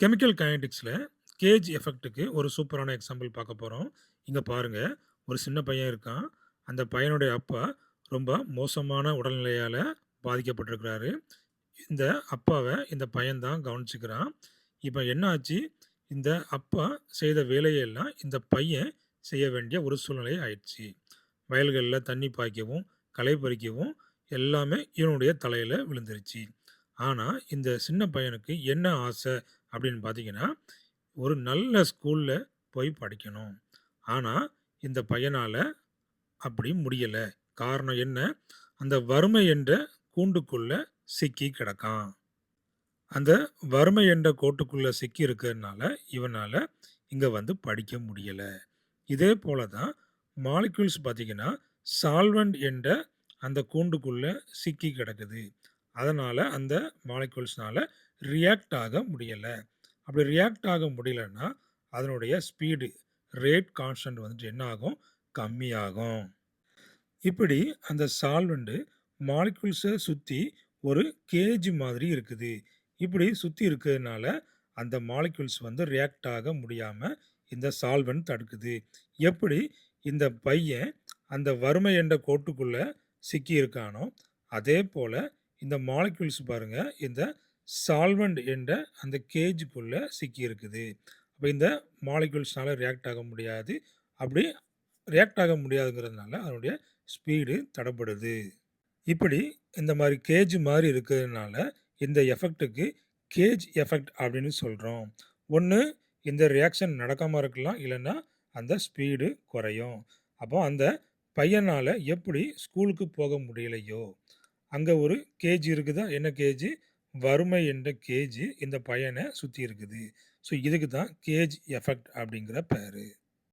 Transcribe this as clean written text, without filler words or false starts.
Chemical கைனடிக்ஸ்ல gauge எஃபெக்ட்டுக்கு ஒரு சூப்பரான example பார்க்க போறோம். இங்க பாருங்க, ஒரு சின்ன பையன் இருக்கான். அந்த பையனுடைய அப்பா ரொம்ப மோசமான உடல்நிலையால பாதிக்கப்பட்டிருக்கிறாரு. இந்த அப்பாவ இந்த பையன் தான் கவனிச்சுக்கிறான். இப்ப என்ன ஆச்சு, இந்த அப்பா செய்த வேலையெல்லாம் இந்த பையன் செய்ய வேண்டிய ஒரு சூழ்நிலை ஆயிடுச்சு. வயல்கள்ல தண்ணி பாய்க்கவும், களை பறிக்கவும் எல்லாமே இவனுடைய தலையில விழுந்துருச்சு. ஆனா, இந்த சின்ன பையனுக்கு என்ன ஆசை அப்படின்னு பார்த்தீங்கன்னா, ஒரு நல்ல ஸ்கூல்ல போய் படிக்கணும். ஆனா, இந்த பையனால அப்படி முடியல. காரணம் என்ன? அந்த வறுமை என்ற கூண்டுக்குள்ள சிக்கி கிடக்கான். அந்த வறுமை என்ற கோட்டுக்குள்ள சிக்கி இருக்கிறதுனால, இவனால இங்க வந்து படிக்க முடியல. இதே போல தான் மாலிக்யூல்ஸ் பார்த்தீங்கன்னா, சால்வெண்ட் என்ற அந்த கூண்டுக்குள்ள சிக்கி கிடக்குது. அதனால அந்த மாலிக்யூல்ஸ்னால ரியாக்ட் ஆக முடியல. அப்படி ரியாக்ட் ஆக முடியலன்னா, அதனுடைய ஸ்பீடு, ரேட் கான்ஸ்டன்ட் வந்துட்டு என்ன ஆகும்? கம்மியாகும். இப்படி அந்த சால்வெண்ட் மாலிக்யூல்ஸ சுத்தி ஒரு கேஜ் மாதிரி இருக்குது. இப்படி சுத்தி இருக்கிறதுனால, அந்த மாலிக்யூல்ஸ் வந்து ரியாக்ட் ஆக முடியாம இந்த சால்வெண்ட் தடுக்குது. எப்படி இந்த பையன் அந்த வறுமை என்ற கோட்டுக்குள்ள சிக்கி இருக்கானோ, அதே போல இந்த மாலிக்யூல்ஸ் பாருங்க, இந்த சால்வெண்ட் என்ற அந்த கேஜுக்குள்ள சிக்கி இருக்குது. அப்ப இந்த மாலிக்யூல்ஸ்னால ரியாக்ட் ஆக முடியாது. அப்படி ரியாக்ட் ஆக முடியாதுங்கிறதுனால அதனுடைய ஸ்பீடு தடப்படுது. இப்படி இந்த மாரி கேஜ் மாரி இருக்கிறதுனால, இந்த எஃபெக்ட்டுக்கு கேஜ் எஃபெக்ட் அப்படின்னு சொல்றோம். ஒண்ணு இந்த ரியாக்ஷன் நடக்காம இருக்கலாம். இல்லன்னா அந்த ஸ்பீடு குறையும். அப்போ அந்த பையனால எப்படி ஸ்கூலுக்கு போக முடியலையோ, அங்க ஒரு கேஜ் இருக்குதா? என்ன கேஜ்? வறுமை என்ற கேஜ் இந்த பையன சுத்தி இருக்குது. ஸோ இதுக்கு தான் கேஜ் எஃபெக்ட் அப்படிங்கிற பேரு.